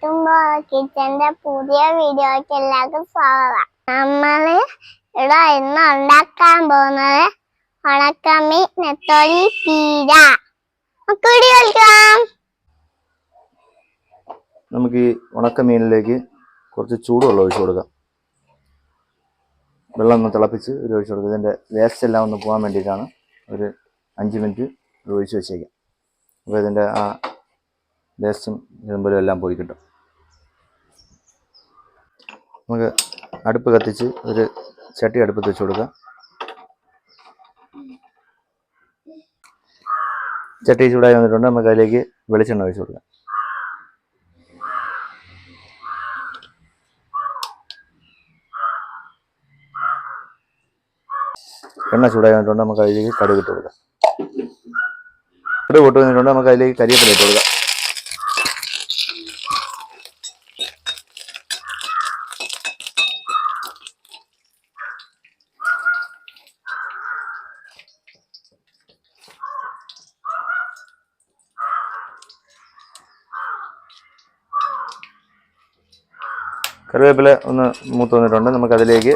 കിച്ചന്റെ പുതിയ വീഡിയോയ്ക്ക് എല്ലാവർക്കും സ്വാഗതം. നമ്മള് ഇവിടെ ഇന്ന് ഉണ്ടാക്കാൻ പോകുന്നത് ഉണക്കമീൻ നെത്തോലി പീര. നമുക്ക് ഈ ഉണക്കമീനിലേക്ക് കുറച്ച് ചൂടുവെള്ളം ഒഴിച്ചു കൊടുക്കാം. വെള്ളം ഒന്ന് തിളപ്പിച്ച് ഒഴിച്ചു കൊടുക്കുക. ഇതിൻ്റെ വേസ്റ്റ് എല്ലാം ഒന്ന് പോകാൻ വേണ്ടിയിട്ടാണ്. ഒരു 5 മിനിറ്റ് ഒഴിച്ച് വെച്ചേക്കാം. അപ്പോൾ ഇതിൻ്റെ ആ വേസ്റ്റും ഇതുമ്പോഴും എല്ലാം പോയി കിട്ടും. നമുക്ക് അടുപ്പ് കത്തിച്ച് ഒരു ചട്ടി അടുപ്പത്ത് വെച്ച് കൊടുക്കാം. ചട്ടി ചൂടായി വന്നിട്ടുണ്ട്. നമുക്ക് അതിലേക്ക് വെളിച്ചെണ്ണ ഒഴിച്ച് കൊടുക്കാം. എണ്ണ ചൂടായി വന്നിട്ടുണ്ട്. നമുക്ക് അതിലേക്ക് കടുക് ഇട്ട് കൊടുക്കാം. കടുക് പൊട്ടി വന്നിട്ടുണ്ട്. നമുക്ക് അതിലേക്ക് കരിവേപ്പില ഇട്ട് കൊടുക്കാം. കറിവേപ്പില ഒന്ന് മൂത്ത് വന്നിട്ടുണ്ട്. നമുക്ക് അതിലേക്ക്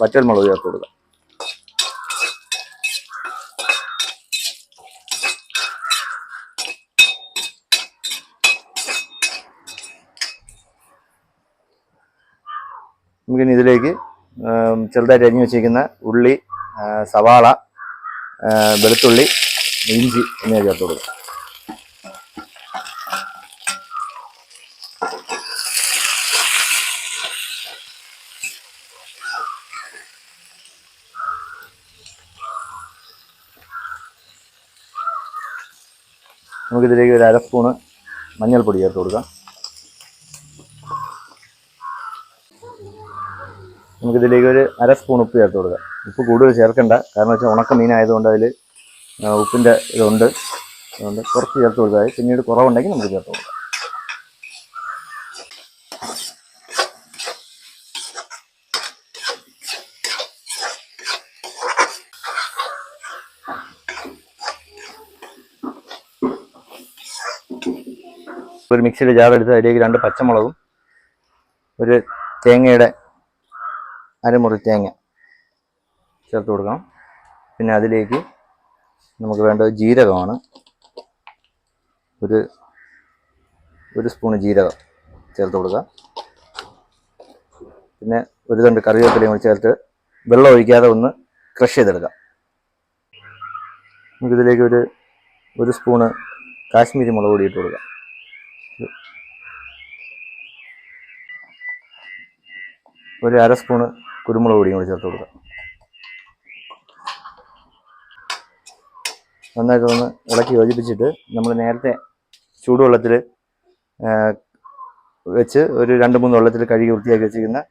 വറ്റൽമുളക് ചേർത്ത് കൊടുക്കാം. നമുക്കിനി ഇതിലേക്ക് ചെറുതായിട്ട് അരിഞ്ഞു വെച്ചിരിക്കുന്ന ഉള്ളി, സവാള, വെളുത്തുള്ളി, ഇഞ്ചി എന്നിവ ചേർത്ത് കൊടുക്കാം. നമുക്കിതിലേക്ക് ഒരു 1/2 സ്പൂണ് മഞ്ഞൾപ്പൊടി ചേർത്ത് കൊടുക്കാം. നമുക്കിതിലേക്ക് ഒരു 1/2 സ്പൂൺ ഉപ്പ് ചേർത്ത് കൊടുക്കാം. ഉപ്പ് കൂടുതൽ ചേർക്കണ്ട, കാരണം വെച്ചാൽ ഉണക്ക മീനായതുകൊണ്ട് അതിൽ ഉപ്പിൻ്റെ ഇതുണ്ട്. അതുകൊണ്ട് കുറച്ച് ചേർത്ത് കൊടുത്താൽ പിന്നീട് കുറവുണ്ടെങ്കിൽ നമുക്ക് ചേർത്ത് കൊടുക്കാം. ഒരു മിക്സിയുടെ ജാർ എടുത്ത് അതിലേക്ക് 2 പച്ചമുളകും ഒരു തേങ്ങയുടെ അരമുറി തേങ്ങ ചേർത്ത് കൊടുക്കണം. പിന്നെ അതിലേക്ക് നമുക്ക് വേണ്ടത് ജീരകമാണ്. ഒരു സ്പൂണ് ജീരകം ചേർത്ത് കൊടുക്കുക. പിന്നെ ഒരു തണ്ട് കറിവേപ്പിലയും കൂടി ചേർത്ത് വെള്ളം ഒഴിക്കാതെ ഒന്ന് ക്രഷ് ചെയ്തെടുക്കാം. നമുക്കിതിലേക്ക് ഒരു സ്പൂണ് കാശ്മീരി മുളക് പൊടി ഇട്ട് കൊടുക്കാം. ഒരു 1/2 സ്പൂണ് കുരുമുളക് പൊടിയും കൂടി ചേർത്ത് കൊടുക്കാം. നന്നായിട്ട് ഒന്ന് ഇളക്കി യോജിപ്പിച്ചിട്ട് നമ്മൾ നേരത്തെ ചൂടുവെള്ളത്തിൽ വെച്ച് ഒരു 2-3 വെള്ളത്തിൽ കഴുകി വൃത്തിയാക്കി വെച്ചിരിക്കുന്ന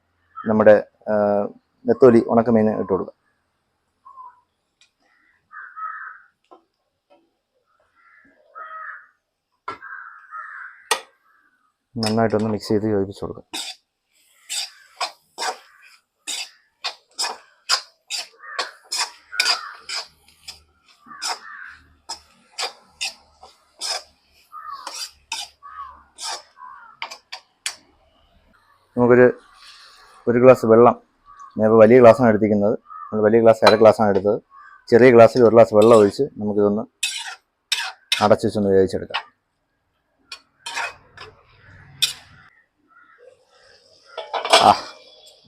നമ്മുടെ നെത്തോലി ഉണക്കമീൻ ഇട്ട് കൊടുക്കാം. നന്നായിട്ടൊന്ന് മിക്സ് ചെയ്ത് യോജിപ്പിച്ച് കൊടുക്കാം. നമുക്കൊരു ഗ്ലാസ് വെള്ളം, ഞാൻ വലിയ ഗ്ലാസ്സാണ് എടുത്തിരിക്കുന്നത്. വലിയ ഗ്ലാസ് 1/2 ഗ്ലാസ്സാണ് എടുത്തത്. ചെറിയ ഗ്ലാസ്സിൽ 1 ഗ്ലാസ് വെള്ളം ഒഴിച്ച് നമുക്കിതൊന്ന് അടച്ചു വെച്ചൊന്ന് വേവിച്ചെടുക്കാം.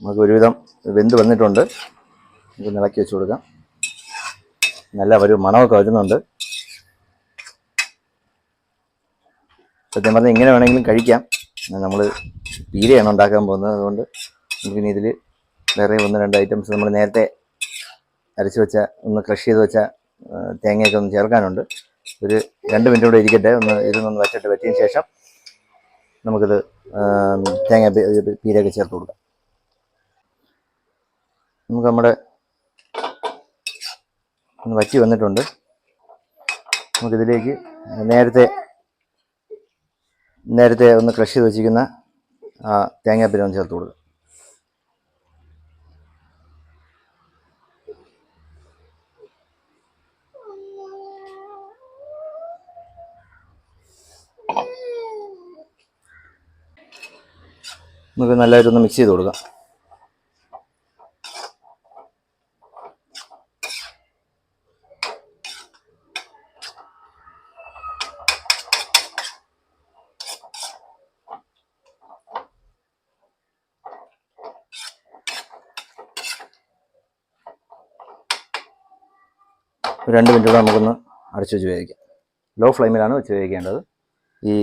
നമുക്ക് ഒരുവിധം വെന്ത് വന്നിട്ടുണ്ട്. നമുക്ക് ഇളക്കി വെച്ച് കൊടുക്കാം. നല്ല ഒരു മണമൊക്കെ വരുന്നുണ്ട്. സത്യം പറഞ്ഞാൽ ഇങ്ങനെ വേണമെങ്കിലും കഴിക്കാം. നമ്മൾ പീരയാണ് ഉണ്ടാക്കാൻ പോകുന്നത്. അതുകൊണ്ട് നമുക്കിനി ഇതിൽ വേറെ 1-2 ഐറ്റംസ് നമ്മൾ നേരത്തെ അരച്ച് വെച്ച ഒന്ന് ക്രഷ് ചെയ്ത് വെച്ച തേങ്ങയൊക്കെ ഒന്ന് ചേർക്കാനുണ്ട്. ഒരു 2 മിനിറ്റ് കൂടെ ഇരിക്കട്ടെ. ഇതൊന്ന് വറ്റിയതിന് ശേഷം നമുക്കിത് തേങ്ങ പീരയൊക്കെ ചേർത്ത് കൊടുക്കാം. നമുക്ക് നമ്മുടെ ഒന്ന് വറ്റി വന്നിട്ടുണ്ട്. നമുക്കിതിലേക്ക് നേരത്തെ ഒന്ന് ക്രഷ് ചെയ്ത് വെച്ചിരിക്കുന്ന തേങ്ങാപ്പീര ഒന്ന് ചേർത്ത് കൊടുക്കുക. നമുക്ക് നല്ലതായിട്ടൊന്ന് മിക്സ് ചെയ്ത് കൊടുക്കാം. ഒരു 2 മിനിറ്റ് കൂടെ നമുക്കൊന്ന് അടച്ചു വെച്ച് വേവിക്കാം. ലോ ഫ്ലെയിമിലാണ് വെച്ച് വേവിക്കേണ്ടത്. ഈ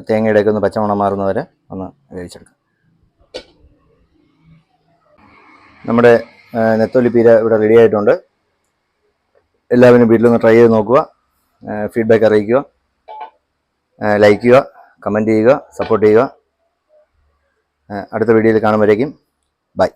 തേങ്ങയുടെയൊക്കെ ഒന്ന് പച്ചമണം മാറുന്നവരെ ഒന്ന് വേവിച്ചെടുക്കാം. നമ്മുടെ നെത്തോലി പീര ഇവിടെ റെഡി ആയിട്ടുണ്ട്. എല്ലാവരും വീട്ടിലൊന്ന് ട്രൈ ചെയ്ത് നോക്കുക. ഫീഡ്ബാക്ക് അറിയിക്കുക, ലൈക്ക് ചെയ്യുക, കമൻറ്റ് ചെയ്യുക, സപ്പോർട്ട് ചെയ്യുക. അടുത്ത വീഡിയോയിൽ കാണുമ്പോഴേക്കും ബൈ.